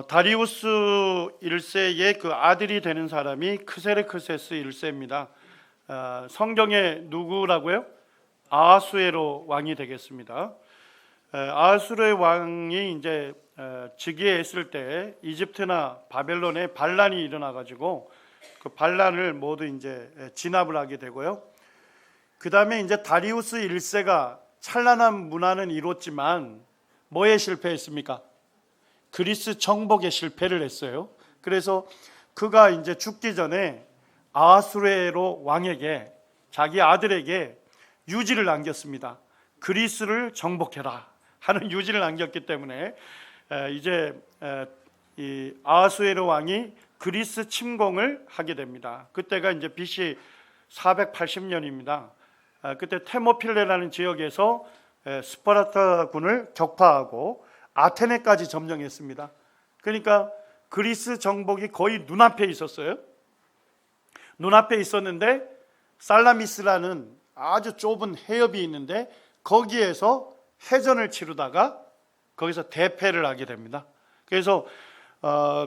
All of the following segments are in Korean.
다리우스 1세의 그 아들이 되는 사람이 크세르크세스 1세입니다. 성경에 누구라고요? 아하수에로 왕이 되겠습니다. 아하수에로 왕이 이제 즉위했을 때 이집트나 바벨론에 반란이 일어나 가지고 그 반란을 모두 이제 진압을 하게 되고요. 그 다음에 이제 다리우스 1세가 찬란한 문화는 이뤘지만 뭐에 실패했습니까? 그리스 정복에 실패를 했어요. 그래서 그가 이제 죽기 전에 아하수에로 왕에게 자기 아들에게 유지를 남겼습니다. 그리스를 정복해라 하는 유지를 남겼기 때문에 이제 이 아하수에로 왕이 그리스 침공을 하게 됩니다. 그때가 이제 BC 480년입니다. 그때 테모필레라는 지역에서 스파르타군을 격파하고 아테네까지 점령했습니다. 그러니까 그리스 정복이 거의 눈앞에 있었어요. 눈앞에 있었는데 살라미스라는 아주 좁은 해협이 있는데 거기에서 해전을 치르다가 거기서 대패를 하게 됩니다. 그래서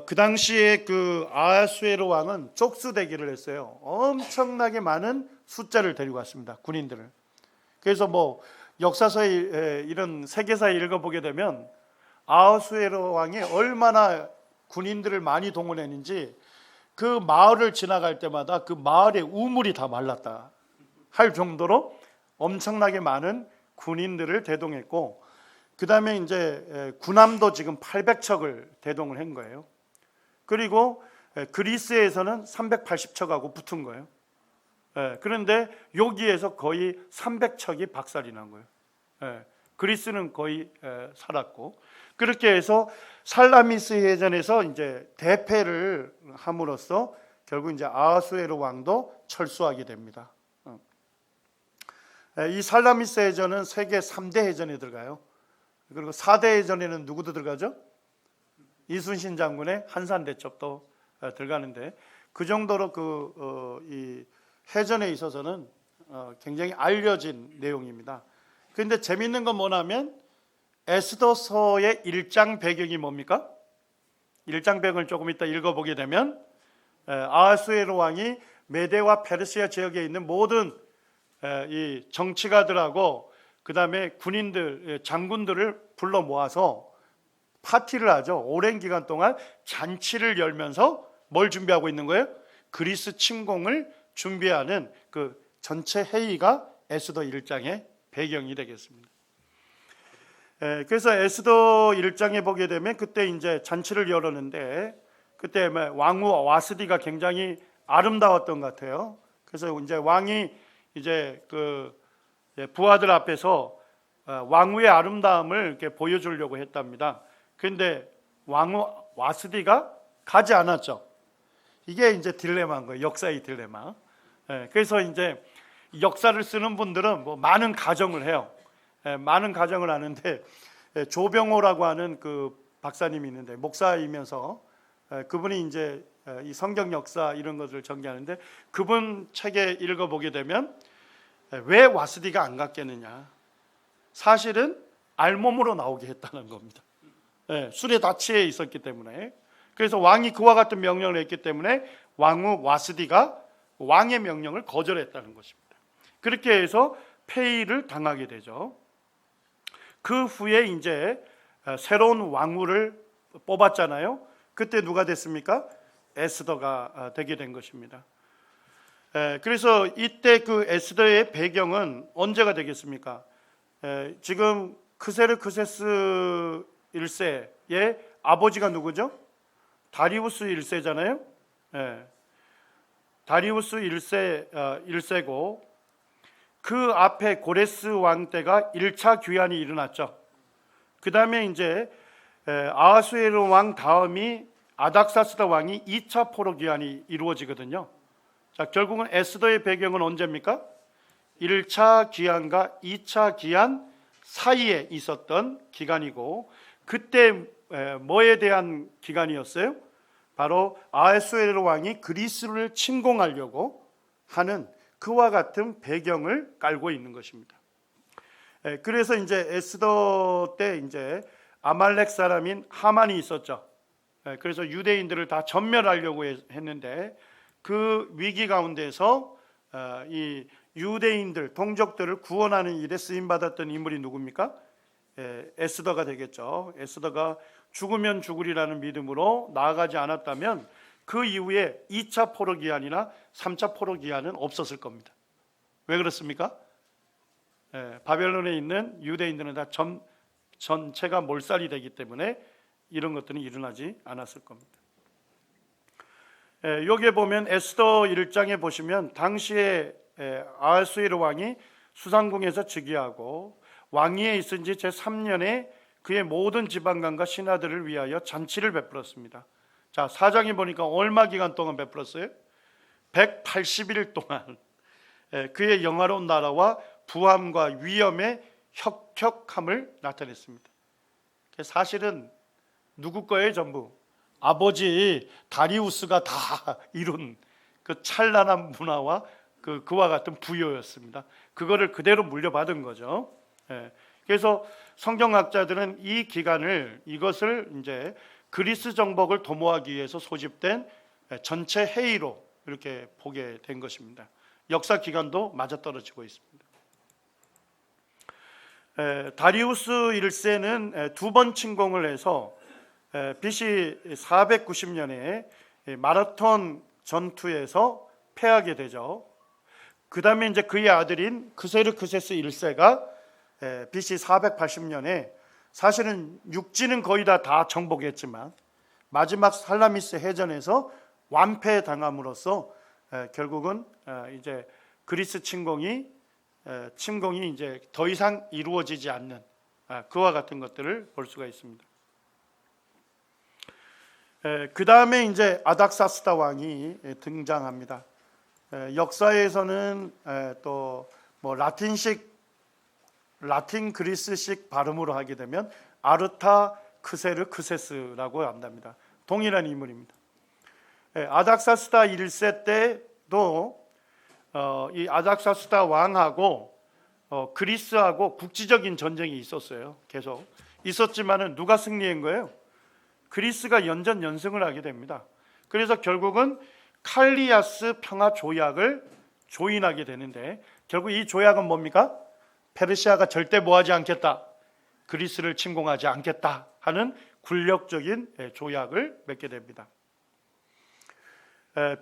그 당시에 그 아하수에로 왕은 족수대기를 했어요. 엄청나게 많은 숫자를 데리고 왔습니다. 군인들을. 그래서 뭐 역사서에 이런 세계사에 읽어보게 되면 아하수에로 왕이 얼마나 군인들을 많이 동원했는지 그 마을을 지나갈 때마다 그 마을의 우물이 다 말랐다 할 정도로 엄청나게 많은 군인들을 대동했고, 그 다음에 이제 군함도 지금 800척을 대동을 한 거예요. 그리고 그리스에서는 380척하고 붙은 거예요. 그런데 여기에서 거의 300척이 박살이 난 거예요. 그리스는 거의 살았고, 그렇게 해서 살라미스 해전에서 이제 대패를 함으로써 결국 이제 아하수에로 왕도 철수하게 됩니다. 이 살라미스 해전은 세계 3대 해전에 들어가요. 그리고 4대 해전에는 누구도 들어가죠? 이순신 장군의 한산대첩도 들어가는데 그 정도로 이 해전에 있어서는 굉장히 알려진 내용입니다. 그런데 재밌는 건 뭐냐면 에스더서의 1장 배경이 뭡니까? 1장 배경을 조금 이따 읽어보게 되면 아하수에로 왕이 메데와 페르시아 지역에 있는 모든 이 정치가들하고 그 다음에 군인들, 장군들을 불러 모아서 파티를 하죠. 오랜 기간 동안 잔치를 열면서 뭘 준비하고 있는 거예요? 그리스 침공을 준비하는 그 전체 회의가 에스더 1장의 배경이 되겠습니다. 그래서 에스더 1장에 보게 되면 그때 이제 잔치를 열었는데 그때 왕후 와스디가 굉장히 아름다웠던 것 같아요. 그래서 이제 왕이 이제 그 부하들 앞에서 왕후의 아름다움을 이렇게 보여주려고 했답니다. 그런데 왕후 와스디가 가지 않았죠. 이게 이제 딜레마인 거예요. 역사의 딜레마. 그래서 이제 역사를 쓰는 분들은 뭐 많은 가정을 해요. 많은 가정을 하는데 조병호라고 하는 그 박사님이 있는데 목사이면서 그분이 이제 이 성경 역사 이런 것을 전개하는데 그분 책에 읽어보게 되면 왜 와스디가 안 갔겠느냐, 사실은 알몸으로 나오게 했다는 겁니다. 술에 다 취해 있었기 때문에. 그래서 왕이 그와 같은 명령을 했기 때문에 왕후 와스디가 왕의 명령을 거절했다는 것입니다. 그렇게 해서 폐위를 당하게 되죠. 그 후에 이제 새로운 왕후를 뽑았잖아요. 그때 누가 됐습니까? 에스더가 되게 된 것입니다. 그래서 이때 그 에스더의 배경은 언제가 되겠습니까? 지금 크세르크세스 1세의 아버지가 누구죠? 다리우스 1세잖아요. 다리우스 1세고 그 앞에 고레스 왕 때가 1차 귀환이 일어났죠. 그 다음에 이제 아하수에로 왕 다음이 아닥사스다 왕이 2차 포로 귀환이 이루어지거든요. 자, 결국은 에스더의 배경은 언제입니까? 1차 귀환과 2차 귀환 사이에 있었던 기간이고, 그때 뭐에 대한 기간이었어요? 바로 아하수에로 왕이 그리스를 침공하려고 하는 그와 같은 배경을 깔고 있는 것입니다. 그래서 이제 에스더 때 이제 아말렉 사람인 하만이 있었죠. 그래서 유대인들을 다 전멸하려고 했는데 그 위기 가운데서 이 유대인들, 동족들을 구원하는 일에 쓰임받았던 인물이 누굽니까? 에스더가 되겠죠. 에스더가 죽으면 죽으리라는 믿음으로 나아가지 않았다면 그 이후에 2차 포로 기한이나 3차 포로 기한은 없었을 겁니다. 왜 그렇습니까? 바벨론에 있는 유대인들은 다 전체가 몰살이 되기 때문에 이런 것들은 일어나지 않았을 겁니다. 여기에 보면 에스더 1장에 보시면 당시에 아하수에로 왕이 수상궁에서 즉위하고 왕위에 있은 지 제3년에 그의 모든 지방관과 신하들을 위하여 잔치를 베풀었습니다. 자, 4장에 보니까 얼마 기간 동안 베풀었어요? 180일 동안 그의 영화로운 나라와 부함과 위엄의 혁혁함을 나타냈습니다. 사실은 누구 거예요? 전부 아버지 다리우스가 다 이룬 그 찬란한 문화와 그와 같은 부여였습니다. 그거를 그대로 물려받은 거죠. 그래서 성경학자들은 이 기간을, 이것을 이제 그리스 정복을 도모하기 위해서 소집된 전체 회의로 이렇게 보게 된 것입니다. 역사 기간도 맞아떨어지고 있습니다. 다리우스 1세는 두 번 침공을 해서 BC 490년에 마라톤 전투에서 패하게 되죠. 그 다음에 이제 그의 아들인 크세르크세스 1세가 BC 480년에 사실은 육지는 거의 다 정복했지만 마지막 살라미스 해전에서 완패당함으로써 결국은 이제 그리스 침공이 이제 더 이상 이루어지지 않는 그와 같은 것들을 볼 수가 있습니다. 그 다음에 이제 아닥사스다 왕이 등장합니다. 역사에서는 또 뭐 라틴 그리스식 발음으로 하게 되면 아르타크세르크세스라고 한답니다. 동일한 인물입니다. 아닥사스다 1세 때도 이 아닥사스다 왕하고 그리스하고 국지적인 전쟁이 있었어요. 계속 있었지만은 누가 승리한 거예요? 그리스가 연전연승을 하게 됩니다. 그래서 결국은 칼리아스 평화 조약을 조인하게 되는데 결국 이 조약은 뭡니까? 페르시아가 절대 뭐하지 않겠다, 그리스를 침공하지 않겠다 하는 굴력적인 조약을 맺게 됩니다.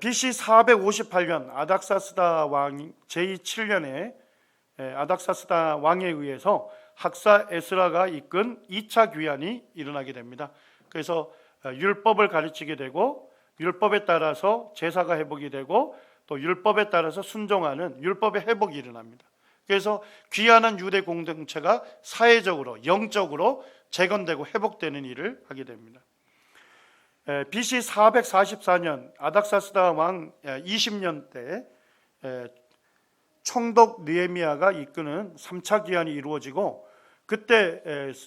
BC 458년 아닥사스다 왕 제7년에 아닥사스다 왕에 의해서 학사 에스라가 이끈 2차 귀환이 일어나게 됩니다. 그래서 율법을 가르치게 되고 율법에 따라서 제사가 회복이 되고 또 율법에 따라서 순종하는 율법의 회복이 일어납니다. 그래서 귀환한 유대 공동체가 사회적으로 영적으로 재건되고 회복되는 일을 하게 됩니다. BC 444년 아닥사스다 왕 20년 때 총독 느헤미야가 이끄는 3차 귀환이 이루어지고 그때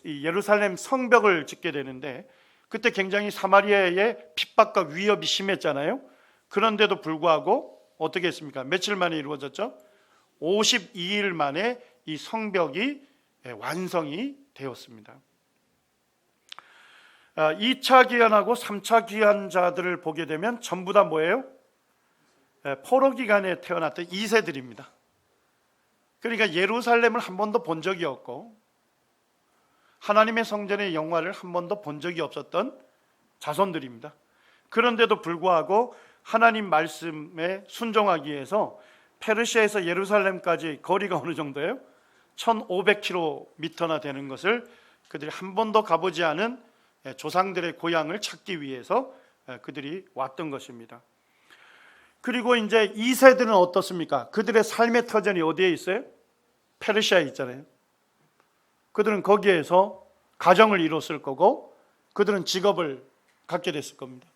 예루살렘 성벽을 짓게 되는데 그때 굉장히 사마리아의 핍박과 위협이 심했잖아요. 그런데도 불구하고 어떻게 했습니까? 며칠 만에 이루어졌죠? 52일 만에 이 성벽이 완성이 되었습니다. 2차 귀환하고 3차 귀환자들을 보게 되면 전부 다 뭐예요? 포로 기간에 태어났던 2세들입니다. 그러니까 예루살렘을 한 번도 본 적이 없고 하나님의 성전의 영화를 한 번도 본 적이 없었던 자손들입니다. 그런데도 불구하고 하나님 말씀에 순종하기 위해서 페르시아에서 예루살렘까지 거리가 어느 정도예요? 1500km나 되는 것을 그들이 한 번도 가보지 않은 조상들의 고향을 찾기 위해서 그들이 왔던 것입니다. 그리고 이제 2세들은 어떻습니까? 그들의 삶의 터전이 어디에 있어요? 페르시아에 있잖아요. 그들은 거기에서 가정을 이뤘을 거고 그들은 직업을 갖게 됐을 겁니다.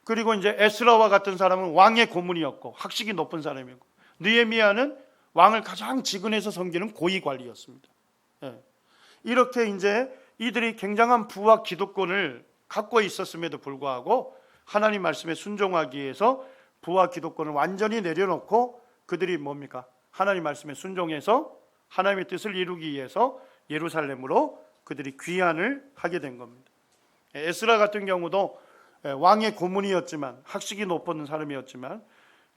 그리고 이제 에스라와 같은 사람은 왕의 고문이었고 학식이 높은 사람이었고 느헤미야는 왕을 가장 지근해서 섬기는 고위 관리였습니다. 이렇게 이제 이들이 굉장한 부와 기득권을 갖고 있었음에도 불구하고 하나님 말씀에 순종하기 위해서 부와 기득권을 완전히 내려놓고 그들이 뭡니까? 하나님 말씀에 순종해서 하나님의 뜻을 이루기 위해서 예루살렘으로 그들이 귀환을 하게 된 겁니다. 에스라 같은 경우도 왕의 고문이었지만, 학식이 높은 사람이었지만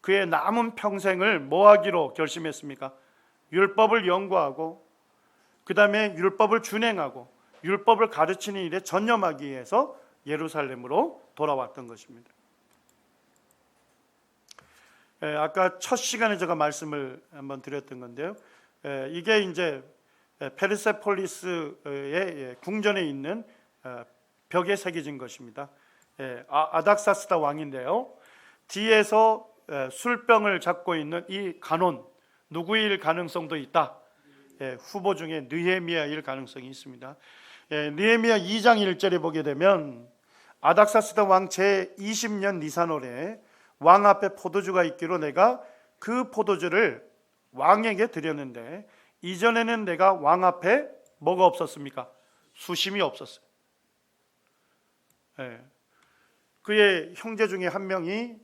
그의 남은 평생을 뭐 하기로 결심했습니까? 율법을 연구하고 그 다음에 율법을 준행하고 율법을 가르치는 일에 전념하기 위해서 예루살렘으로 돌아왔던 것입니다. 아까 첫 시간에 제가 말씀을 한번 드렸던 건데요. 이게 이제 페르세폴리스의 궁전에 있는 벽에 새겨진 것입니다. 아닥사스다 왕인데요. 뒤에서 술병을 잡고 있는 이 간원, 누구일 가능성도 있다. 후보 중에 느헤미야일 가능성이 있습니다. 느헤미야 2장 1절에 보게 되면 아닥사스다 왕 제20년 니산월에 왕 앞에 포도주가 있기로 내가 그 포도주를 왕에게 드렸는데 이전에는 내가 왕 앞에 뭐가 없었습니까? 수심이 없었어요. 그의 형제 중에 한 명이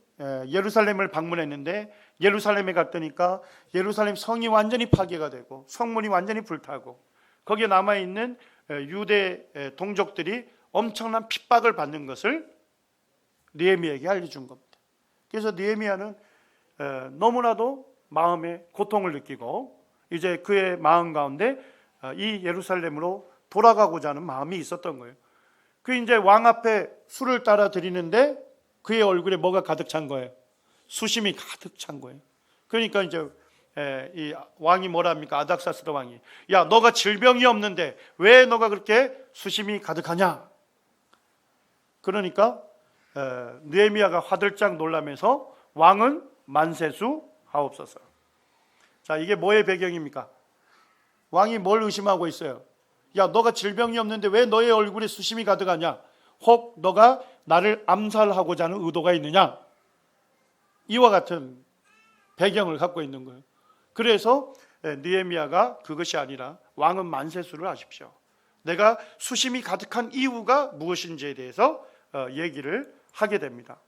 예루살렘을 방문했는데 예루살렘에 갔더니까 예루살렘 성이 완전히 파괴가 되고 성문이 완전히 불타고 거기에 남아있는 유대 동족들이 엄청난 핍박을 받는 것을 느헤미야에게 알려준 겁니다. 그래서 느헤미야는 너무나도 마음에 고통을 느끼고 이제 그의 마음 가운데 이 예루살렘으로 돌아가고자 하는 마음이 있었던 거예요. 그 이제 왕 앞에 술을 따라 드리는데 그의 얼굴에 뭐가 가득 찬 거예요? 수심이 가득 찬 거예요. 그러니까 이제 이 왕이 뭐라 합니까? 아닥사스다 왕이, 야, 너가 질병이 없는데 왜 너가 그렇게 수심이 가득하냐? 그러니까 느헤미야가 화들짝 놀라면서 왕은 만세수 하옵소서. 자, 이게 뭐의 배경입니까? 왕이 뭘 의심하고 있어요? 야, 너가 질병이 없는데 왜 너의 얼굴에 수심이 가득하냐? 혹 너가 나를 암살하고자 하는 의도가 있느냐? 이와 같은 배경을 갖고 있는 거예요. 그래서 느헤미야가 그것이 아니라 왕은 만세수를 하십시오. 내가 수심이 가득한 이유가 무엇인지에 대해서 얘기를 하게 됩니다.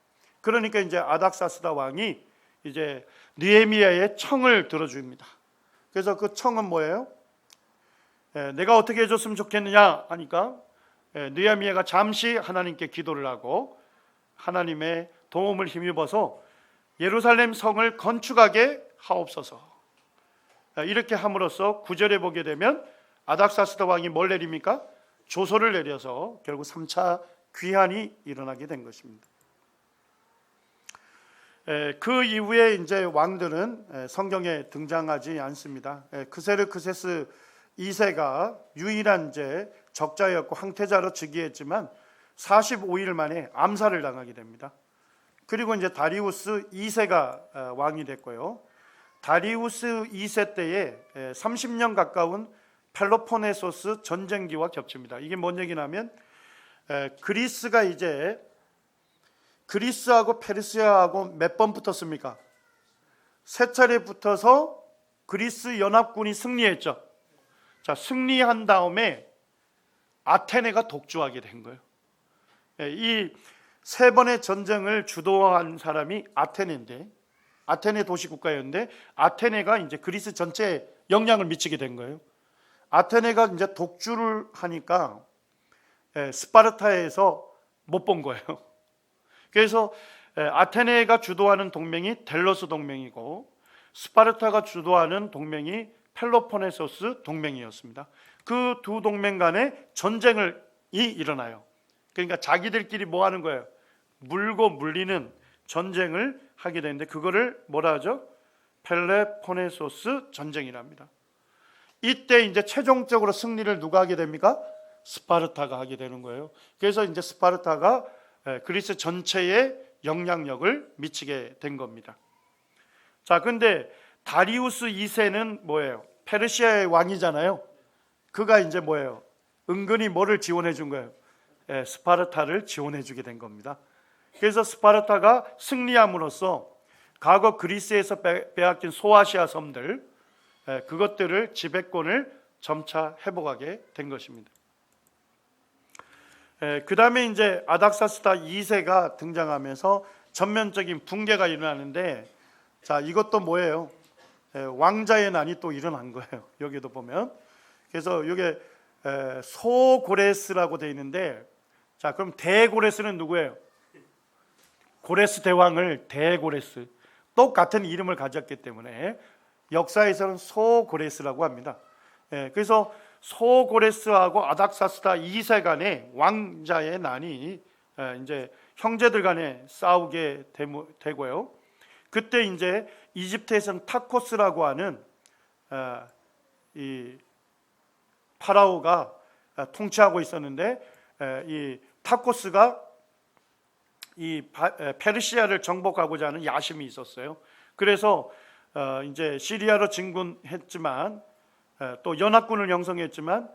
그러니까 이제 아닥사스다 왕이 이제 느헤미야의 청을 들어줍니다. 그래서 그 청은 뭐예요? 내가 어떻게 해줬으면 좋겠느냐 하니까 느헤미야가 잠시 하나님께 기도를 하고 하나님의 도움을 힘입어서 예루살렘 성을 건축하게 하옵소서. 이렇게 함으로써 9절에 보게 되면 아닥사스다 왕이 뭘 내립니까? 조서를 내려서 결국 3차 귀환이 일어나게 된 것입니다. 그 이후에 이제 왕들은 성경에 등장하지 않습니다. 크세르크세스 2세가 유일한 이제 적자였고 황태자로 즉위했지만 45일 만에 암살을 당하게 됩니다. 그리고 이제 다리우스 2세가 왕이 됐고요. 다리우스 2세 때에 30년 가까운 펠로폰네소스 전쟁기와 겹칩니다. 이게 뭔 얘기냐면 그리스가 이제 그리스하고 페르시아하고 몇 번 붙었습니까? 세 차례 붙어서 그리스 연합군이 승리했죠. 자, 승리한 다음에 아테네가 독주하게 된 거예요. 이 세 번의 전쟁을 주도한 사람이 아테네인데, 아테네 도시국가였는데 아테네가 이제 그리스 전체에 영향을 미치게 된 거예요. 아테네가 이제 독주를 하니까 스파르타에서 못 본 거예요. 그래서 아테네가 주도하는 동맹이 델로스 동맹이고 스파르타가 주도하는 동맹이 펠로폰네소스 동맹이었습니다. 그 두 동맹 간에 전쟁이 일어나요. 그러니까 자기들끼리 뭐 하는 거예요? 물고 물리는 전쟁을 하게 되는데 그거를 뭐라 하죠? 펠로폰네소스 전쟁이랍니다. 이때 이제 최종적으로 승리를 누가 하게 됩니까? 스파르타가 하게 되는 거예요. 그래서 이제 스파르타가 그리스 전체에 영향력을 미치게 된 겁니다. 자, 근데 다리우스 2세는 뭐예요? 페르시아의 왕이잖아요. 그가 이제 뭐예요? 은근히 뭐를 지원해 준 거예요? 스파르타를 지원해 주게 된 겁니다. 그래서 스파르타가 승리함으로써 과거 그리스에서 빼앗긴 소아시아 섬들, 그것들을 지배권을 점차 회복하게 된 것입니다. 그 다음에 이제 아닥사스다 2세가 등장하면서 전면적인 붕괴가 일어나는데, 자, 이것도 뭐예요? 왕자의 난이 또 일어난 거예요. 여기도 보면. 그래서 이게 소고레스라고 되어 있는데, 자, 그럼 대고레스는 누구예요? 고레스 대왕을 대고레스, 똑같은 이름을 가졌기 때문에 역사에서는 소고레스라고 합니다. 그래서 소고레스하고 아닥사스다 2세 간의 왕자의 난이 이제 형제들 간에 싸우게 되고요. 그때 이제 이집트에서는 타코스라고 하는 이 파라오가 통치하고 있었는데, 이 타코스가 이 페르시아를 정복하고자 하는 야심이 있었어요. 그래서 이제 시리아로 진군했지만, 또 연합군을 형성했지만,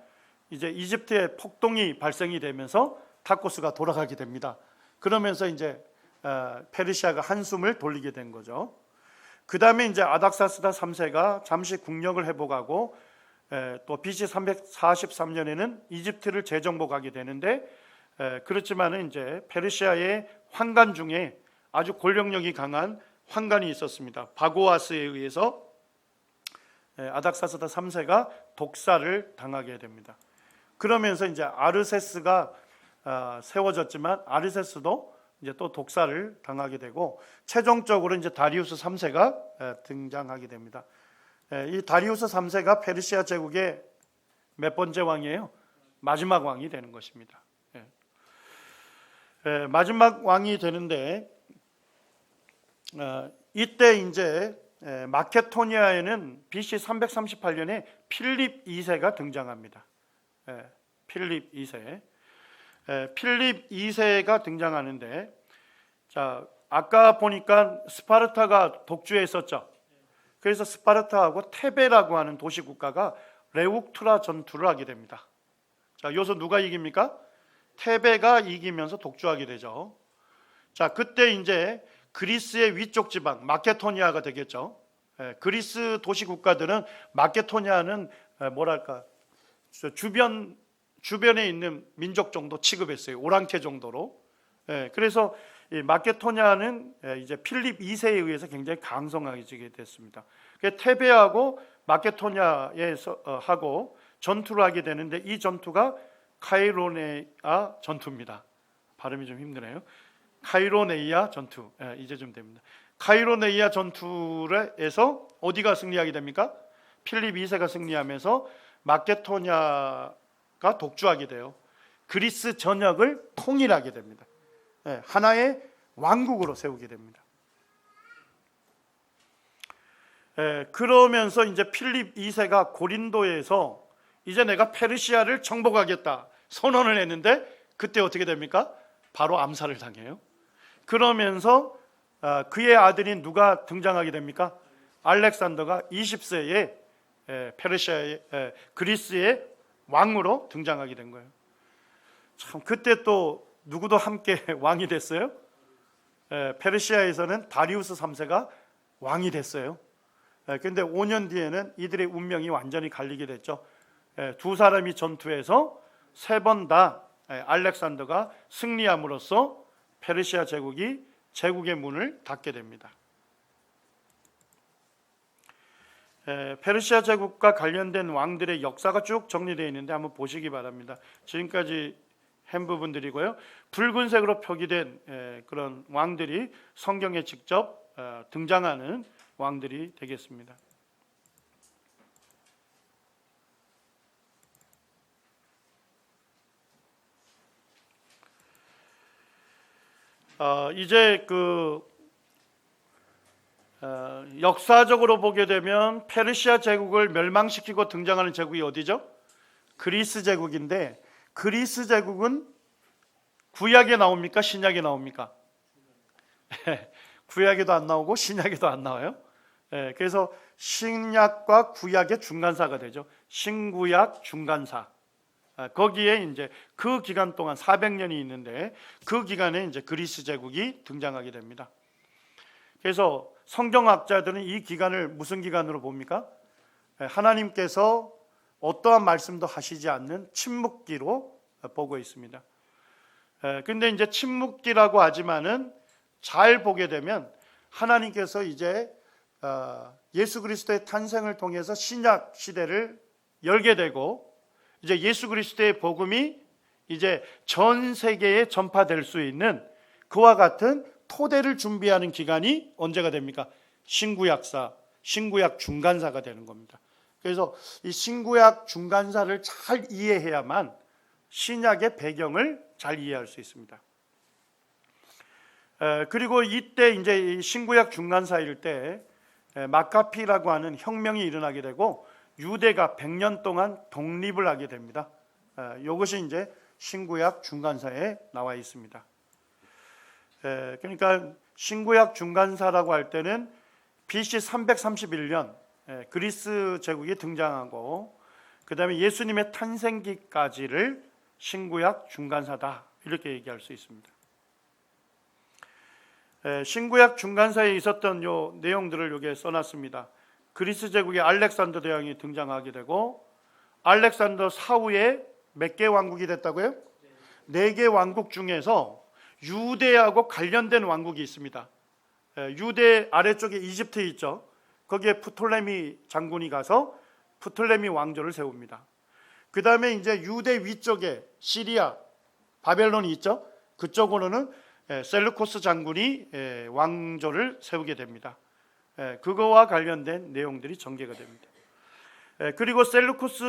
이제 이집트에 폭동이 발생이 되면서 타코스가 돌아가게 됩니다. 그러면서 이제 페르시아가 한숨을 돌리게 된 거죠. 그 다음에 이제 아닥사스다 3세가 잠시 국력을 회복하고 또 BC 343년에는 이집트를 재정복하게 되는데, 그렇지만은 이제 페르시아의 환관 중에 아주 권력력이 강한 환관이 있었습니다. 바고아스에 의해서 아닥사스다 3세가 독사를 당하게 됩니다. 그러면서 이제 아르세스가 세워졌지만 아르세스도 이제 또 독사를 당하게 되고, 최종적으로 이제 다리우스 3세가 등장하게 됩니다. 이 다리우스 3세가 페르시아 제국의 몇 번째 왕이에요? 마지막 왕이 되는 것입니다. 마지막 왕이 되는데, 이때 이제 마케도니아에는 BC 338년에 필립 2세가 등장합니다. 필립 2세. 필립 2세가 등장하는데, 자, 아까 보니까 스파르타가 독주했었죠. 그래서 스파르타하고 테베라고 하는 도시 국가가 레욱투라 전투를 하게 됩니다. 자, 여기서 누가 이깁니까? 테베가 이기면서 독주하게 되죠. 자, 그때 이제 그리스의 위쪽 지방 마케도니아가 되겠죠. 그리스 도시 국가들은 마케도니아는 뭐랄까, 주변에 있는 민족 정도 취급했어요. 오랑캐 정도로. 그래서 이 마케도니아는 이제 필립 2세에 의해서 굉장히 강성해지게 됐습니다. 테베하고 마케도니아에서 하고 전투를 하게 되는데, 이 전투가 카이로네아 전투입니다. 발음이 좀 힘드네요. 카이로네이아 전투. 이제 좀 됩니다. 카이로네이아 전투에서 어디가 승리하게 됩니까? 필립 2세가 승리하면서 마케도니아가 독주하게 돼요. 그리스 전역을 통일하게 됩니다. 하나의 왕국으로 세우게 됩니다. 그러면서 이제 필립 2세가 고린도에서 이제 내가 페르시아를 정복하겠다 선언을 했는데, 그때 어떻게 됩니까? 바로 암살을 당해요. 그러면서 그의 아들인 누가 등장하게 됩니까? 알렉산더가 20세에 페르시아의 그리스의 왕으로 등장하게 된 거예요. 참, 그때 또 누구도 함께 왕이 됐어요. 페르시아에서는 다리우스 3세가 왕이 됐어요. 그런데 5년 뒤에는 이들의 운명이 완전히 갈리게 됐죠. 두 사람이 전투에서 3번 다 알렉산더가 승리함으로써 페르시아 제국이 제국의 문을 닫게 됩니다. 페르시아 제국과 관련된 왕들의 역사가 쭉 정리되어 있는데 한번 보시기 바랍니다. 지금까지 한 부분들이고요. 붉은색으로 표기된 그런 왕들이 성경에 직접 등장하는 왕들이 되겠습니다. 이제 역사적으로 보게 되면 페르시아 제국을 멸망시키고 등장하는 제국이 어디죠? 그리스 제국인데, 그리스 제국은 구약에 나옵니까? 신약에 나옵니까? 구약에도 안 나오고 신약에도 안 나와요. 그래서 신약과 구약의 중간사가 되죠. 신구약 중간사. 거기에 이제 그 기간 동안 400년이 있는데, 그 기간에 이제 그리스 제국이 등장하게 됩니다. 그래서 성경학자들은 이 기간을 무슨 기간으로 봅니까? 하나님께서 어떠한 말씀도 하시지 않는 침묵기로 보고 있습니다. 근데 이제 침묵기라고 하지만은 잘 보게 되면 하나님께서 이제 예수 그리스도의 탄생을 통해서 신약 시대를 열게 되고, 이제 예수 그리스도의 복음이 이제 전 세계에 전파될 수 있는 그와 같은 토대를 준비하는 기간이 언제가 됩니까? 신구약사, 신구약 중간사가 되는 겁니다. 그래서 이 신구약 중간사를 잘 이해해야만 신약의 배경을 잘 이해할 수 있습니다. 그리고 이때 이제 이 신구약 중간사일 때 마카피라고 하는 혁명이 일어나게 되고 유대가 100년 동안 독립을 하게 됩니다. 이것이 이제 신구약 중간사에 나와 있습니다. 그러니까 신구약 중간사라고 할 때는 BC 331년 그리스 제국이 등장하고 그 다음에 예수님의 탄생기까지를 신구약 중간사다 이렇게 얘기할 수 있습니다. 신구약 중간사에 있었던 요 내용들을 여기에 써놨습니다. 그리스 제국의 알렉산더 대왕이 등장하게 되고 알렉산더 사후에 몇 개 왕국이 됐다고요? 4개 왕국 중에서 유대하고 관련된 왕국이 있습니다. 유대 아래쪽에 이집트 있죠. 거기에 프톨레미 장군이 가서 프톨레미 왕조를 세웁니다. 그 다음에 이제 유대 위쪽에 시리아, 바벨론이 있죠. 그쪽으로는 셀루코스 장군이 왕조를 세우게 됩니다. 그거와 관련된 내용들이 전개가 됩니다. 그리고 셀루코스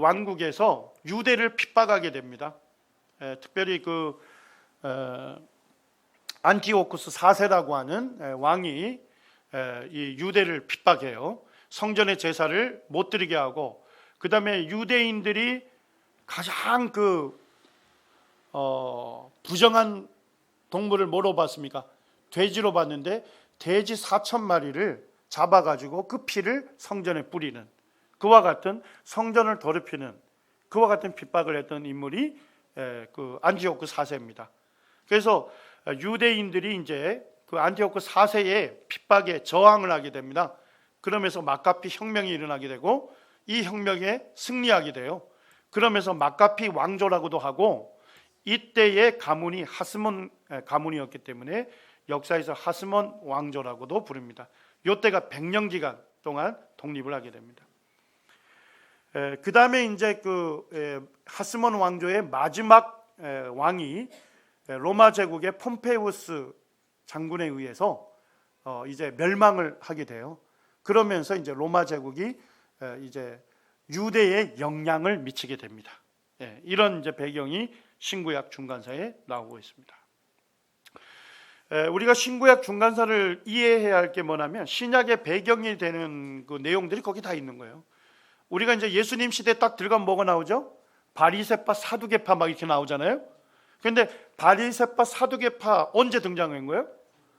왕국에서 유대를 핍박하게 됩니다. 특별히 그 안티오쿠스 4세라고 하는 왕이 이 유대를 핍박해요. 성전의 제사를 못 드리게 하고 그 다음에 유대인들이 가장 부정한 동물을 뭐로 봤습니까? 돼지로 봤는데 돼지 4,000마리를 잡아가지고 그 피를 성전에 뿌리는 그와 같은 성전을 더럽히는 그와 같은 핍박을 했던 인물이 그 안티오쿠 4세입니다. 그래서 유대인들이 이제 그 안티오쿠 4세의 핍박에 저항을 하게 됩니다. 그러면서 마카피 혁명이 일어나게 되고 이 혁명에 승리하게 돼요. 그러면서 마카피 왕조라고도 하고 이때의 가문이 하스몬 가문이었기 때문에 역사에서 하스몬 왕조라고도 부릅니다. 이때가 100년 기간 동안 독립을 하게 됩니다. 그 다음에 이제 그 하스몬 왕조의 마지막 왕이 로마 제국의 폼페이우스 장군에 의해서 이제 멸망을 하게 돼요. 그러면서 이제 로마 제국이 이제 유대에 영향을 미치게 됩니다. 이런 이제 배경이 신구약 중간사에 나오고 있습니다. 우리가 신구약 중간사를 이해해야 할 게 뭐냐면 신약의 배경이 되는 그 내용들이 거기 다 있는 거예요. 우리가 이제 예수님 시대 딱 들어가면 뭐가 나오죠? 바리새파, 사두개파 막 이렇게 나오잖아요. 그런데 바리새파, 사두개파 언제 등장한 거예요?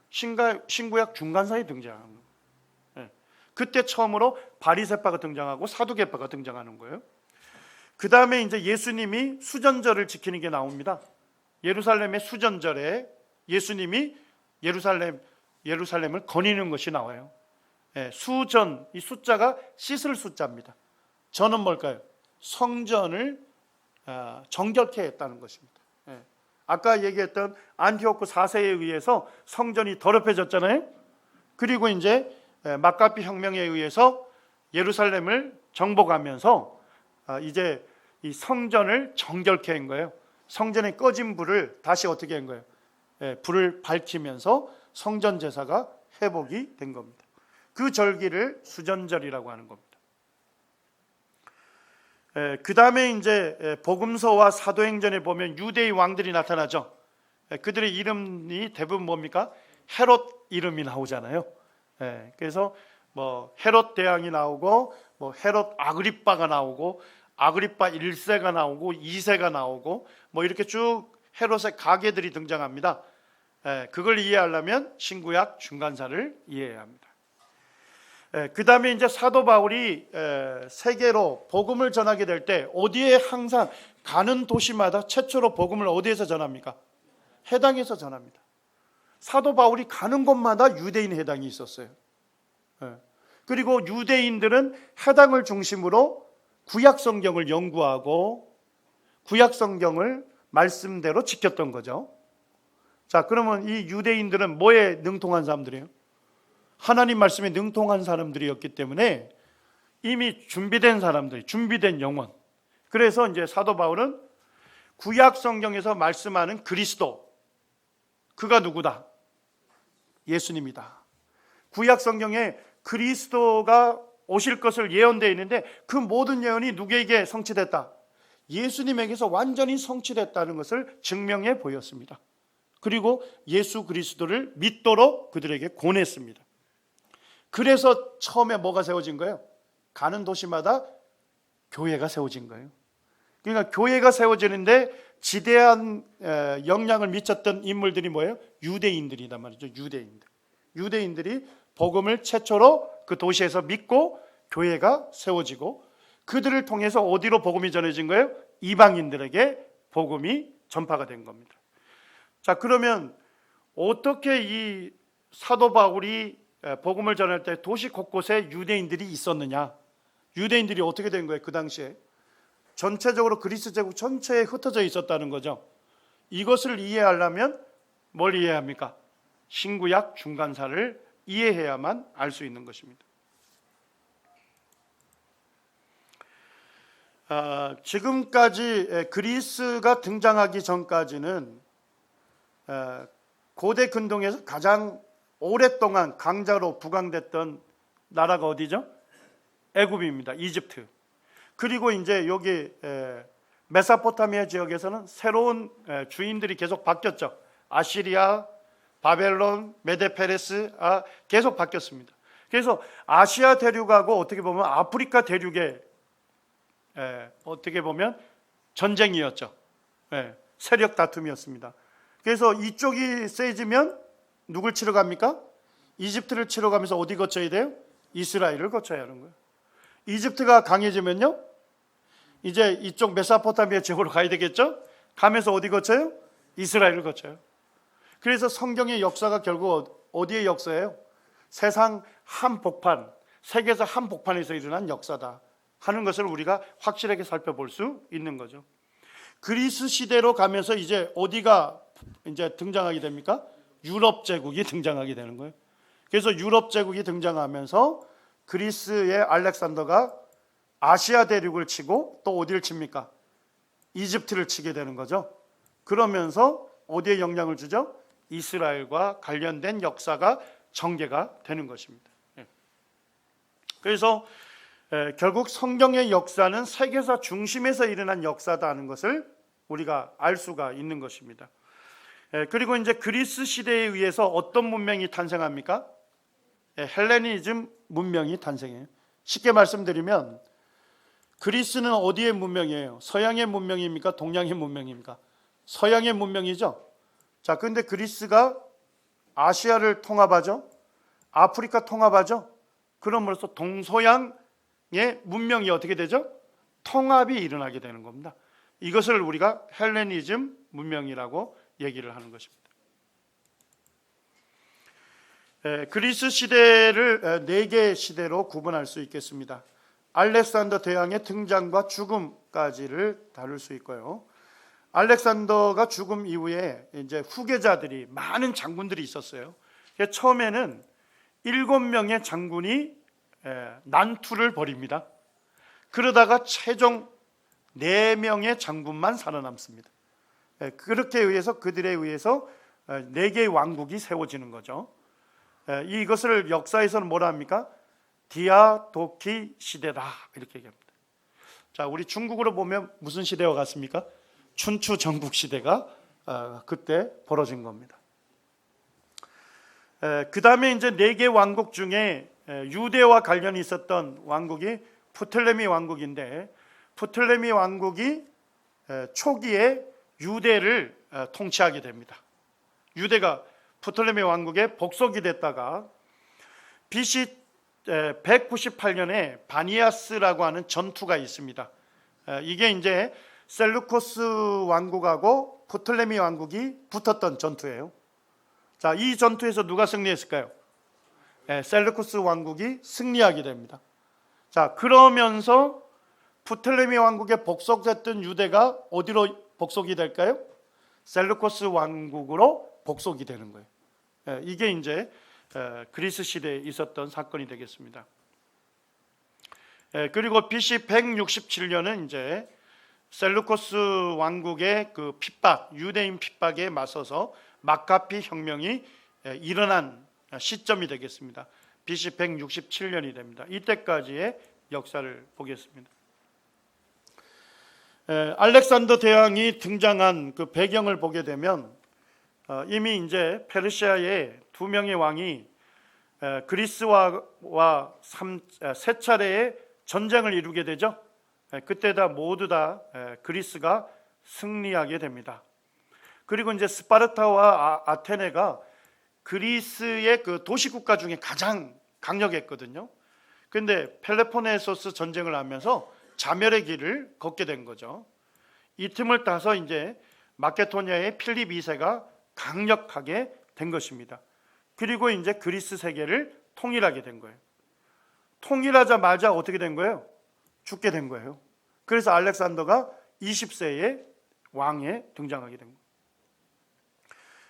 신구약 중간사에 등장한 거예요. 그때 처음으로 바리새파가 등장하고 사두개파가 등장하는 거예요. 그 다음에 이제 예수님이 수전절을 지키는 게 나옵니다. 예루살렘의 수전절에 예수님이 예루살렘을 거니는 것이 나와요. 수전, 이 숫자가 씻을 숫자입니다. 전은 뭘까요? 성전을 정결케 했다는 것입니다. 아까 얘기했던 안티오쿠 4세에 의해서 성전이 더럽혀졌잖아요. 그리고 이제 마카피 혁명에 의해서 예루살렘을 정복하면서 이제 이 성전을 정결케 한 거예요. 성전에 꺼진 불을 다시 어떻게 한 거예요? 불을 밝히면서 성전 제사가 회복이 된 겁니다. 그 절기를 수전절이라고 하는 겁니다. 그 다음에 이제 복음서와 사도행전에 보면 유대의 왕들이 나타나죠. 그들의 이름이 대부분 뭡니까? 헤롯 이름이 나오잖아요. 그래서 뭐 헤롯 대왕이 나오고 뭐 헤롯 아그리빠가 나오고 아그리빠 1세가 나오고 2세가 나오고 뭐 이렇게 쭉 헤롯의 가계들이 등장합니다. 그걸 이해하려면 신구약 중간사를 이해해야 합니다. 그 다음에 이제 사도 바울이 세계로 복음을 전하게 될 때 어디에 항상 가는 도시마다 최초로 복음을 어디에서 전합니까? 해당에서 전합니다. 사도 바울이 가는 곳마다 유대인 해당이 있었어요. 그리고 유대인들은 해당을 중심으로 구약 성경을 연구하고 구약 성경을 말씀대로 지켰던 거죠. 자, 그러면 이 유대인들은 뭐에 능통한 사람들이에요? 하나님 말씀에 능통한 사람들이었기 때문에 이미 준비된 사람들, 준비된 영혼. 그래서 이제 사도 바울은 구약 성경에서 말씀하는 그리스도, 그가 누구다? 예수님이다. 구약 성경에 그리스도가 오실 것을 예언되어 있는데 그 모든 예언이 누구에게 성취됐다? 예수님에게서 완전히 성취됐다는 것을 증명해 보였습니다. 그리고 예수 그리스도를 믿도록 그들에게 권했습니다. 그래서 처음에 뭐가 세워진 거예요? 가는 도시마다 교회가 세워진 거예요. 그러니까 교회가 세워지는데 지대한 영향을 미쳤던 인물들이 뭐예요? 유대인들이란 말이죠. 유대인들이 복음을 최초로 그 도시에서 믿고 교회가 세워지고 그들을 통해서 어디로 복음이 전해진 거예요? 이방인들에게 복음이 전파가 된 겁니다. 자, 그러면 어떻게 이 사도 바울이 복음을 전할 때 도시 곳곳에 유대인들이 있었느냐? 유대인들이 어떻게 된 거예요? 그 당시에 전체적으로 그리스 제국 전체에 흩어져 있었다는 거죠. 이것을 이해하려면 뭘 이해합니까? 신구약 중간사를 이해해야만 알 수 있는 것입니다. 지금까지 그리스가 등장하기 전까지는 고대 근동에서 가장 오랫동안 강자로 부강됐던 나라가 어디죠? 애굽입니다. 이집트. 그리고 이제 여기 메소포타미아 지역에서는 새로운 주인들이 계속 바뀌었죠. 아시리아, 바벨론, 메데페레스 계속 바뀌었습니다. 그래서 아시아 대륙하고 어떻게 보면 아프리카 대륙의 어떻게 보면 전쟁이었죠. 세력 다툼이었습니다. 그래서 이쪽이 세지면 누굴 치러 갑니까? 이집트를 치러 가면서 어디 거쳐야 돼요? 이스라엘을 거쳐야 하는 거예요. 이집트가 강해지면요, 이제 이쪽 메소포타미아 지역으로 가야 되겠죠? 가면서 어디 거쳐요? 이스라엘을 거쳐요. 그래서 성경의 역사가 결국 어디의 역사예요? 세상 한복판, 세계에서 한복판에서 일어난 역사다 하는 것을 우리가 확실하게 살펴볼 수 있는 거죠. 그리스 시대로 가면서 이제 어디가 이제 등장하게 됩니까? 유럽 제국이 등장하게 되는 거예요. 그래서 유럽 제국이 등장하면서 그리스의 알렉산더가 아시아 대륙을 치고 또 어디를 칩니까? 이집트를 치게 되는 거죠. 그러면서 어디에 영향을 주죠? 이스라엘과 관련된 역사가 전개가 되는 것입니다. 그래서 결국 성경의 역사는 세계사 중심에서 일어난 역사다 하는 것을 우리가 알 수가 있는 것입니다. 그리고 이제 그리스 시대에 의해서 어떤 문명이 탄생합니까? 헬레니즘 문명이 탄생해요. 쉽게 말씀드리면 그리스는 어디의 문명이에요? 서양의 문명입니까? 동양의 문명입니까? 서양의 문명이죠. 자, 그런데 그리스가 아시아를 통합하죠. 아프리카 통합하죠. 그럼으로써 동서양의 문명이 어떻게 되죠? 통합이 일어나게 되는 겁니다. 이것을 우리가 헬레니즘 문명이라고 얘기를 하는 것입니다. 그리스 시대를 네 개의 시대로 구분할 수 있겠습니다. 알렉산더 대왕의 등장과 죽음까지를 다룰 수 있고요. 알렉산더가 죽음 이후에 이제 후계자들이 많은 장군들이 있었어요. 처음에는 7명의 장군이 난투를 벌입니다. 그러다가 최종 4명의 장군만 살아남습니다. 그렇게 의해서 그들에 의해서 4개의 왕국이 세워지는 거죠. 이것을 역사에서는 뭐라 합니까? 디아도키 시대다 이렇게 얘기합니다. 자, 우리 중국으로 보면 무슨 시대와 같습니까? 춘추 전국 시대가 그때 벌어진 겁니다. 그 다음에 이제 4개 왕국 중에 유대와 관련이 있었던 왕국이 프톨레미 왕국인데, 프톨레미 왕국이 초기에 유대를 통치하게 됩니다. 유대가 프톨레미 왕국의 복속이 됐다가 BC 198년에 바니아스라고 하는 전투가 있습니다. 이게 이제 셀루코스 왕국하고 프톨레미 왕국이 붙었던 전투예요. 자, 이 전투에서 누가 승리했을까요? 셀루코스 왕국이 승리하게 됩니다. 자, 그러면서 프톨레미 왕국에 복속됐던 유대가 어디로 복속이 될까요? 셀루코스 왕국으로 복속이 되는 거예요. 이게 이제 그리스 시대에 있었던 사건이 되겠습니다. 그리고 BC 167년은 이제 셀루코스 왕국의 그 핍박, 유대인 핍박에 맞서서 마카피 혁명이 일어난 시점이 되겠습니다. BC 167년이 됩니다. 이때까지의 역사를 보겠습니다. 알렉산더 대왕이 등장한 그 배경을 보게 되면 이미 이제 페르시아의 두 명의 왕이 그리스와 세 차례의 전쟁을 이루게 되죠. 그때 모두 다 그리스가 승리하게 됩니다. 그리고 이제 스파르타와 아테네가 그리스의 그 도시국가 중에 가장 강력했거든요. 그런데 펠로폰네소스 전쟁을 하면서 자멸의 길을 걷게 된 거죠. 이 틈을 타서 이제 마케도니아의 필립 2세가 강력하게 된 것입니다. 그리고 이제 그리스 세계를 통일하게 된 거예요. 통일하자마자 어떻게 된 거예요? 죽게 된 거예요. 그래서 알렉산더가 20세의 왕에 등장하게 된 거예요.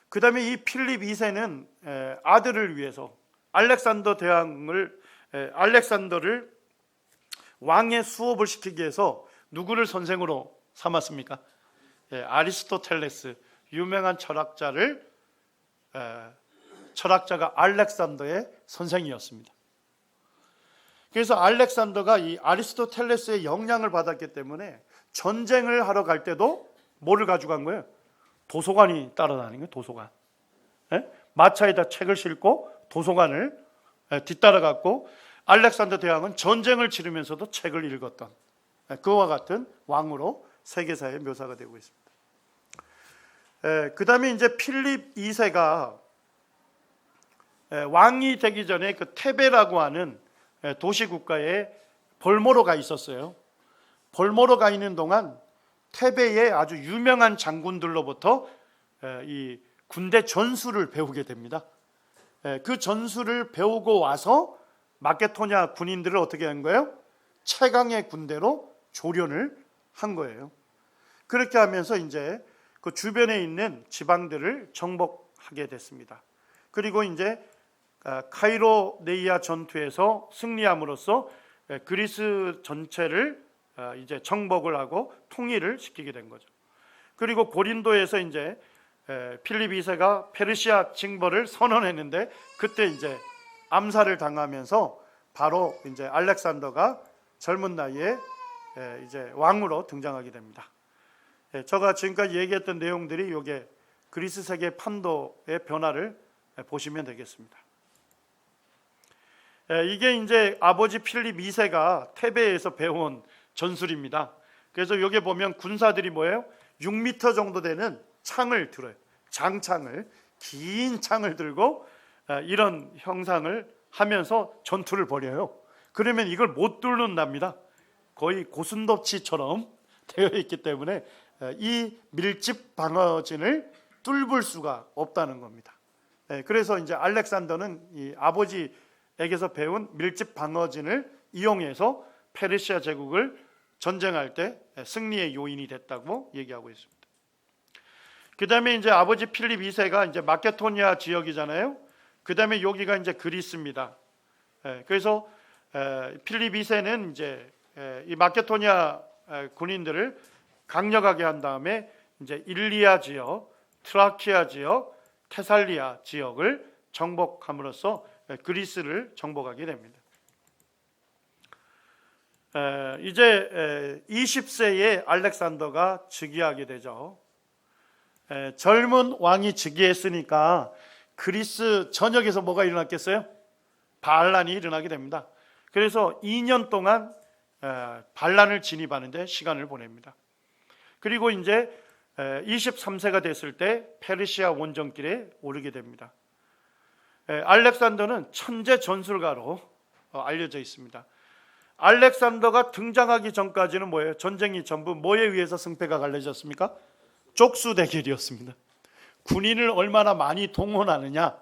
그 다음에 이 필립 2세는 아들을 위해서 알렉산더를 왕의 수업을 시키기 위해서 누구를 선생으로 삼았습니까? 아리스토텔레스, 유명한 철학자가 알렉산더의 선생이었습니다. 그래서 알렉산더가 이 아리스토텔레스의 영향을 받았기 때문에 전쟁을 하러 갈 때도 뭐를 가져간 거예요? 도서관이 따라다니는 거예요. 도서관. 마차에다 책을 싣고 도서관을 뒤따라갔고, 알렉산더 대왕은 전쟁을 치르면서도 책을 읽었던 그와 같은 왕으로 세계사에 묘사가 되고 있습니다. 그 다음에 이제 필립 2세가 왕이 되기 전에 그 테베라고 하는 도시국가에 볼모로 가 있었어요. 볼모로 가 있는 동안 테베의 아주 유명한 장군들로부터 이 군대 전술을 배우게 됩니다. 그 전술을 배우고 와서 마케도니아 군인들을 어떻게 한 거예요? 최강의 군대로 조련을 한 거예요. 그렇게 하면서 이제 그 주변에 있는 지방들을 정복하게 됐습니다. 그리고 이제 카이로네이아 전투에서 승리함으로써 그리스 전체를 이제 정복을 하고 통일을 시키게 된 거죠. 그리고 고린도에서 이제 필립 2세가 페르시아 징벌을 선언했는데, 그때 이제 암살을 당하면서 바로 이제 알렉산더가 젊은 나이에 이제 왕으로 등장하게 됩니다. 제가 지금까지 얘기했던 내용들이 이게 그리스 세계 판도의 변화를 보시면 되겠습니다. 이게 이제 아버지 필립 2세가 테베에서 배운 전술입니다. 그래서 여기 보면 군사들이 뭐예요? 6m 정도 되는 창을 들어요. 장창을, 긴 창을 들고 이런 형상을 하면서 전투를 벌여요. 그러면 이걸 못 뚫는답니다. 거의 고슴도치처럼 되어 있기 때문에 이 밀집 방어진을 뚫을 수가 없다는 겁니다. 그래서 이제 알렉산더는 이 아버지에게서 배운 밀집 방어진을 이용해서 페르시아 제국을 전쟁할 때 승리의 요인이 됐다고 얘기하고 있습니다. 그 다음에 이제 아버지 필립 2세가 이제 마케도니아 지역이잖아요. 그 다음에 여기가 이제 그리스입니다. 그래서 필립 2세는 이제 이 마케도니아 군인들을 강력하게 한 다음에 이제 일리아 지역, 트라키아 지역, 테살리아 지역을 정복함으로써 그리스를 정복하게 됩니다. 이제 20세의 알렉산더가 즉위하게 되죠. 젊은 왕이 즉위했으니까 그리스 전역에서 뭐가 일어났겠어요? 반란이 일어나게 됩니다. 그래서 2년 동안 반란을 진입하는데 시간을 보냅니다. 그리고 이제 23세가 됐을 때 페르시아 원정길에 오르게 됩니다. 알렉산더는 천재 전술가로 알려져 있습니다. 알렉산더가 등장하기 전까지는 뭐예요? 전쟁이 전부 뭐에 의해서 승패가 갈라졌습니까? 족수 대결이었습니다. 군인을 얼마나 많이 동원하느냐,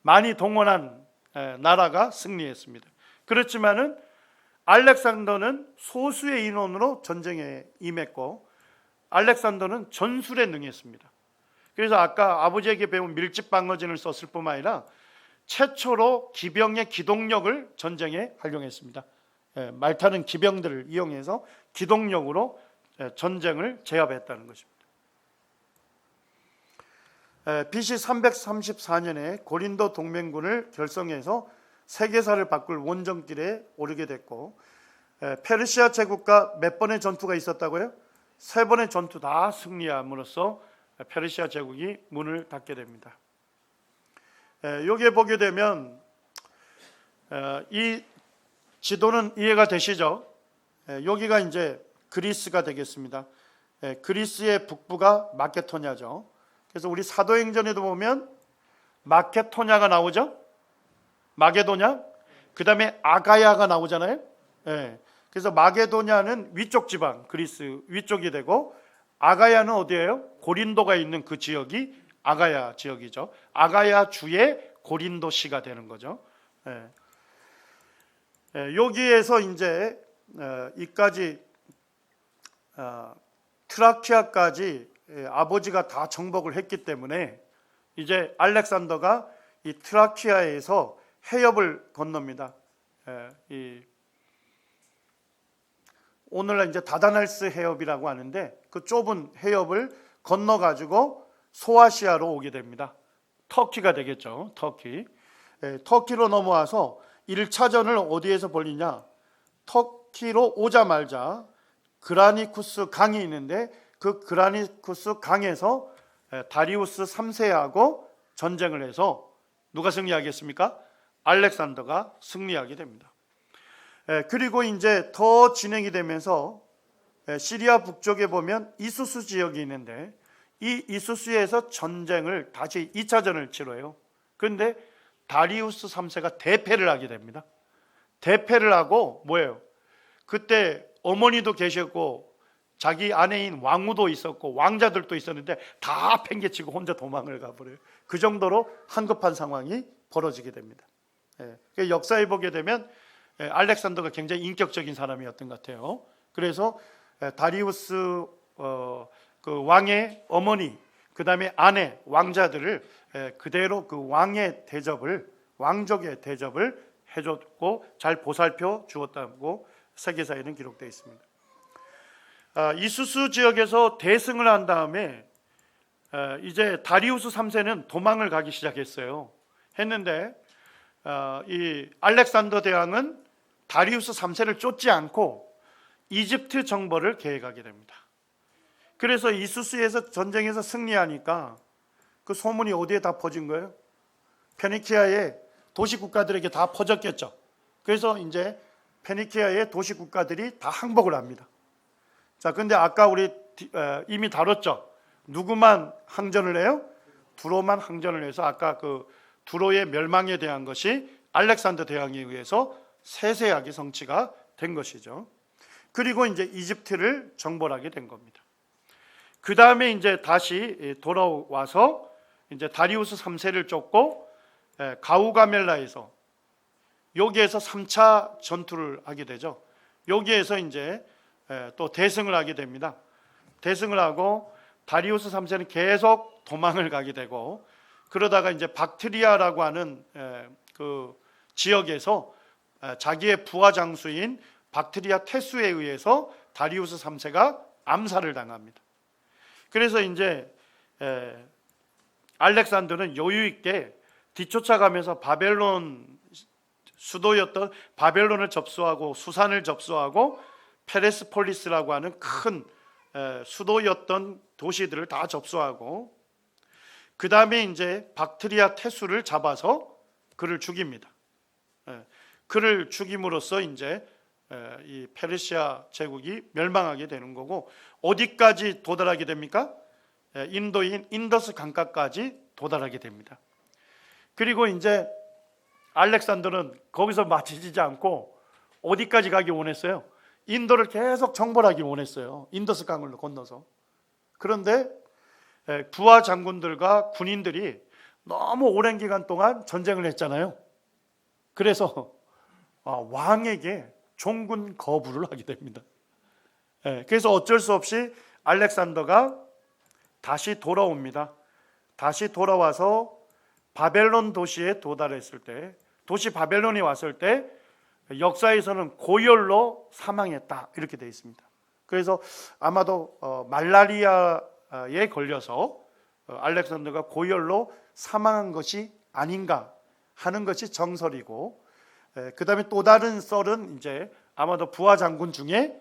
많이 동원한 나라가 승리했습니다. 그렇지만은 알렉산더는 소수의 인원으로 전쟁에 임했고, 알렉산더는 전술에 능했습니다. 그래서 아까 아버지에게 배운 밀집 방어진을 썼을 뿐만 아니라 최초로 기병의 기동력을 전쟁에 활용했습니다. 말 타는 기병들을 이용해서 기동력으로 전쟁을 제압했다는 것입니다. BC 334년에 고린도 동맹군을 결성해서 세계사를 바꿀 원정길에 오르게 됐고, 페르시아 제국과 몇 번의 전투가 있었다고요? 3번의 전투 다 승리함으로써 페르시아 제국이 문을 닫게 됩니다. 여기에 보게 되면 이 지도는 이해가 되시죠? 여기가 이제 그리스가 되겠습니다. 그리스의 북부가 마케도냐죠. 그래서 우리 사도행전에도 보면 마케도냐가 나오죠. 마게도냐, 그 다음에 아가야가 나오잖아요. 그래서 마게도냐는 위쪽 지방, 그리스 위쪽이 되고, 아가야는 어디예요? 고린도가 있는 그 지역이 아가야 지역이죠. 아가야 주의 고린도시가 되는 거죠. 여기에서 이제 이까지 트라키아까지 아버지가 다 정복을 했기 때문에 이제 알렉산더가 이 트라키아에서 해협을 건넙니다. 오늘날 이제 다다날스 해협이라고 하는데 그 좁은 해협을 건너 가지고 소아시아로 오게 됩니다. 터키가 되겠죠. 터키. 터키로 넘어와서 1차전을 어디에서 벌리냐? 터키로 오자마자 그라니쿠스 강이 있는데 그 그라니쿠스 강에서 다리우스 3세하고 전쟁을 해서 누가 승리하겠습니까? 알렉산더가 승리하게 됩니다. 그리고 이제 더 진행이 되면서 시리아 북쪽에 보면 이수스 지역이 있는데 이 이수스에서 전쟁을 다시 2차전을 치러요. 그런데 다리우스 3세가 대패를 하게 됩니다. 대패를 하고 뭐예요? 그때 어머니도 계셨고 자기 아내인 왕후도 있었고 왕자들도 있었는데 다 팽개치고 혼자 도망을 가버려요. 그 정도로 한급한 상황이 벌어지게 됩니다. 역사에 보게 되면 알렉산더가 굉장히 인격적인 사람이었던 것 같아요. 그래서 다리우스 그 왕의 어머니, 그 다음에 아내, 왕자들을 그대로 그 왕의 대접을, 왕족의 대접을 해줬고 잘 보살펴 주었다고 세계사에는 기록되어 있습니다. 이수스 지역에서 대승을 한 다음에 이제 다리우스 3세는 도망을 가기 시작했어요. 했는데 이 알렉산더 대왕은 다리우스 3세를 쫓지 않고 이집트 정벌을 계획하게 됩니다. 그래서 이수스에서 전쟁에서 승리하니까 그 소문이 어디에 다 퍼진 거예요? 페니키아의 도시 국가들에게 다 퍼졌겠죠. 그래서 이제 페니키아의 도시 국가들이 다 항복을 합니다. 자, 근데 아까 우리 이미 다뤘죠. 누구만 항전을 해요? 두로만 항전을 해서 아까 그 두로의 멸망에 대한 것이 알렉산더 대왕에 의해서 세세하게 성취가 된 것이죠. 그리고 이제 이집트를 정벌하게 된 겁니다. 그 다음에 이제 다시 돌아와서 이제 다리우스 3세를 쫓고 가우가멜라에서 여기에서 3차 전투를 하게 되죠. 여기에서 이제 또 대승을 하게 됩니다. 대승을 하고 다리우스 3세는 계속 도망을 가게 되고 그러다가 이제 박트리아라고 하는 그 지역에서 자기의 부하 장수인 박트리아 태수에 의해서 다리우스 3세가 암살을 당합니다. 그래서 이제 알렉산더는 여유 있게 뒤쫓아가면서 바벨론 수도였던 바벨론을 접수하고 수산을 접수하고 페레스폴리스라고 하는 큰 수도였던 도시들을 다 접수하고 그 다음에 이제 박트리아 태수를 잡아서 그를 죽입니다. 그를 죽임으로써 이제 이 페르시아 제국이 멸망하게 되는 거고 어디까지 도달하게 됩니까? 인도인 인더스 강가까지 도달하게 됩니다. 그리고 이제 알렉산더는 거기서 마치지 않고 어디까지 가기 원했어요? 인도를 계속 정벌하기 원했어요. 인더스 강을 건너서. 그런데 부하 장군들과 군인들이 너무 오랜 기간 동안 전쟁을 했잖아요. 그래서 왕에게 종군 거부를 하게 됩니다. 그래서 어쩔 수 없이 알렉산더가 다시 돌아옵니다. 다시 돌아와서 바벨론 도시에 도달했을 때, 도시 바벨론이 왔을 때 역사에서는 고열로 사망했다 이렇게 되어 있습니다. 그래서 아마도 말라리아에 걸려서 알렉산더가 고열로 사망한 것이 아닌가 하는 것이 정설이고, 그 다음에 또 다른 썰은 이제 아마도 부하 장군 중에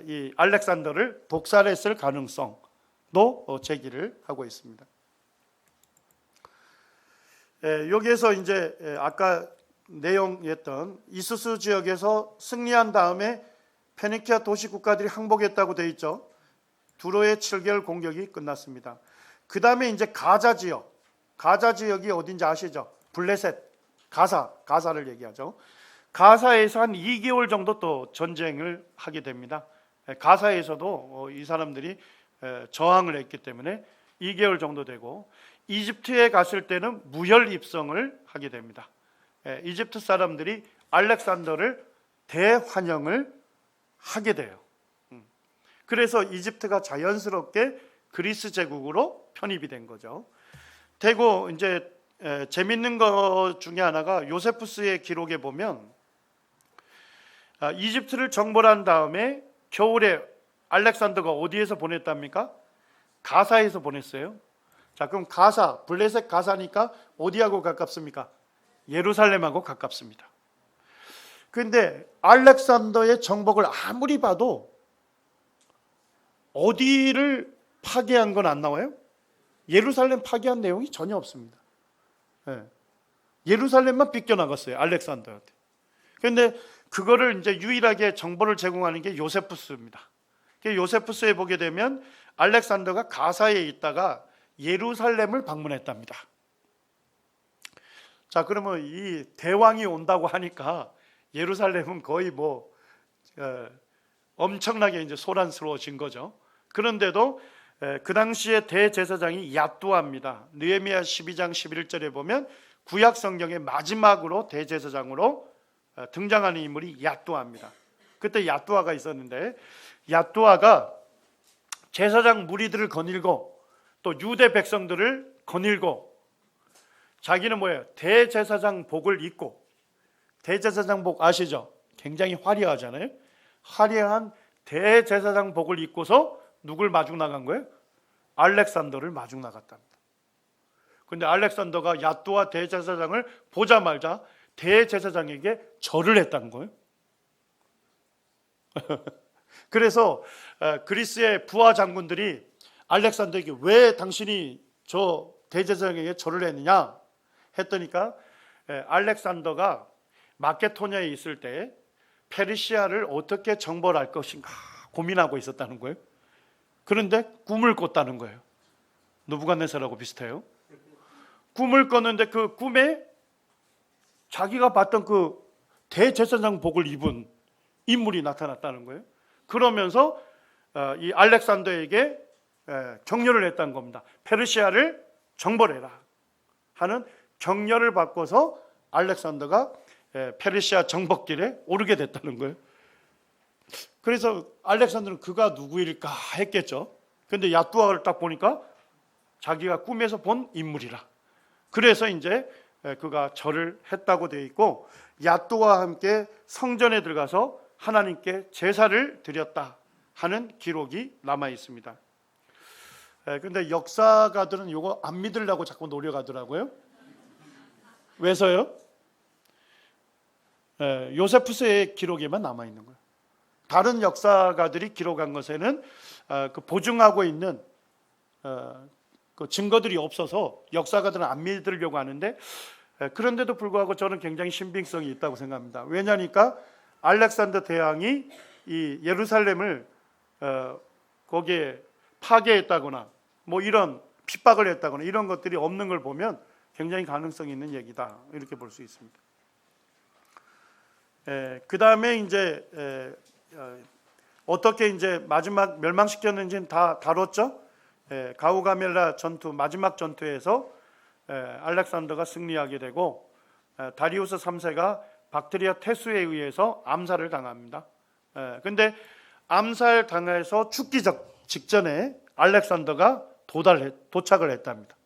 이 알렉산더를 독살했을 가능성도 제기를 하고 있습니다. 여기에서 이제 아까 내용이었던 이수스 지역에서 승리한 다음에 페니키아 도시 국가들이 항복했다고 되어 있죠. 두로의 7개월 공격이 끝났습니다. 그 다음에 이제 가자 지역이 어딘지 아시죠? 블레셋, 가사를 얘기하죠. 가사에서 한 2개월 정도 또 전쟁을 하게 됩니다. 가사에서도 이 사람들이 저항을 했기 때문에 2개월 정도 되고, 이집트에 갔을 때는 무혈 입성을 하게 됩니다. 이집트 사람들이 알렉산더를 대환영을 하게 돼요. 그래서 이집트가 자연스럽게 그리스 제국으로 편입이 된 거죠. 되고 이제 재밌는 것 중에 하나가 요세푸스의 기록에 보면 이집트를 정벌한 다음에 겨울에 알렉산더가 어디에서 보냈답니까? 가사에서 보냈어요. 자, 그럼 가사, 블레셋 가사니까 어디하고 가깝습니까? 예루살렘하고 가깝습니다. 그런데 알렉산더의 정복을 아무리 봐도 어디를 파괴한 건 안 나와요? 예루살렘 파괴한 내용이 전혀 없습니다. 예루살렘만 빗겨나갔어요, 알렉산더한테. 그런데 그거를 이제 유일하게 정보를 제공하는 게 요세푸스입니다. 요세푸스에 보게 되면 알렉산더가 가사에 있다가 예루살렘을 방문했답니다. 자, 그러면 이 대왕이 온다고 하니까 예루살렘은 거의 엄청나게 이제 소란스러워진 거죠. 그런데도 그 당시에 대제사장이 야뚜아입니다. 느헤미야 12장 11절에 보면 구약 성경의 마지막으로 대제사장으로 등장하는 인물이 야뚜아입니다. 그때 야뚜아가 있었는데, 야뚜아가 제사장 무리들을 거닐고 또 유대 백성들을 거닐고, 자기는 뭐예요? 대제사장 복을 입고, 대제사장 복 아시죠? 굉장히 화려하잖아요. 화려한 대제사장 복을 입고서 누굴 마중 나간 거예요? 알렉산더를 마중 나갔답니다. 근데 알렉산더가 야뚜아 대제사장을 보자마자 대제사장에게 절을 했다는 거예요. 그래서 그리스의 부하 장군들이 알렉산더에게 왜 당신이 저 대제사장에게 절을 했느냐 했더니까, 알렉산더가 마케도니아에 있을 때 페르시아를 어떻게 정벌할 것인가 고민하고 있었다는 거예요. 그런데 꿈을 꿨다는 거예요. 느부갓네살하고 비슷해요. 꿈을 꿨는데 그 꿈에 자기가 봤던 그 대제사장 복을 입은 인물이 나타났다는 거예요. 그러면서 이 알렉산더에게 격려를 했다는 겁니다. 페르시아를 정벌해라 하는 격려를 받고서 알렉산더가 페르시아 정복길에 오르게 됐다는 거예요. 그래서 알렉산더는 그가 누구일까 했겠죠. 그런데 야뚜아를 딱 보니까 자기가 꿈에서 본 인물이라. 그래서 이제 그가 절을 했다고 되어 있고, 야뚜아와 함께 성전에 들어가서 하나님께 제사를 드렸다 하는 기록이 남아 있습니다. 그런데 역사가들은 이거 안 믿으려고 자꾸 노력하더라고요. 왜서요? 요세푸스의 기록에만 남아 있는 거예요. 다른 역사가들이 기록한 것에는 그 보증하고 있는 그 증거들이 없어서 역사가들은 안 믿으려고 하는데, 그런데도 불구하고 저는 굉장히 신빙성이 있다고 생각합니다. 왜냐니까 알렉산더 대왕이 이 예루살렘을 거기에 파괴했다거나 뭐 이런 핍박을 했다거나 이런 것들이 없는 걸 보면 굉장히 가능성이 있는 얘기다, 이렇게 볼 수 있습니다. 그 다음에 이제 어떻게 이제 마지막 멸망시켰는지는 다 다뤘죠. 가우가멜라 전투, 마지막 전투에서 알렉산더가 승리하게 되고, 다리우스 3세가 박트리아 태수에 의해서 암살을 당합니다. 근데 암살 당해서 죽기 직전에 알렉산더가 도착을 했답니다.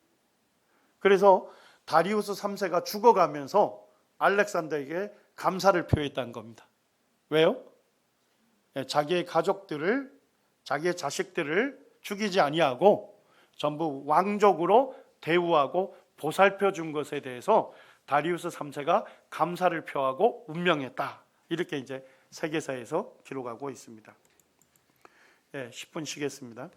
그래서 다리우스 3세가 죽어가면서 알렉산더에게 감사를 표했다는 겁니다. 왜요? 자기의 가족들을, 자기의 자식들을 죽이지 아니하고 전부 왕족으로 대우하고 보살펴 준 것에 대해서 다리우스 3세가 감사를 표하고 운명했다. 이렇게 이제 세계사에서 기록하고 있습니다. 10분 쉬겠습니다.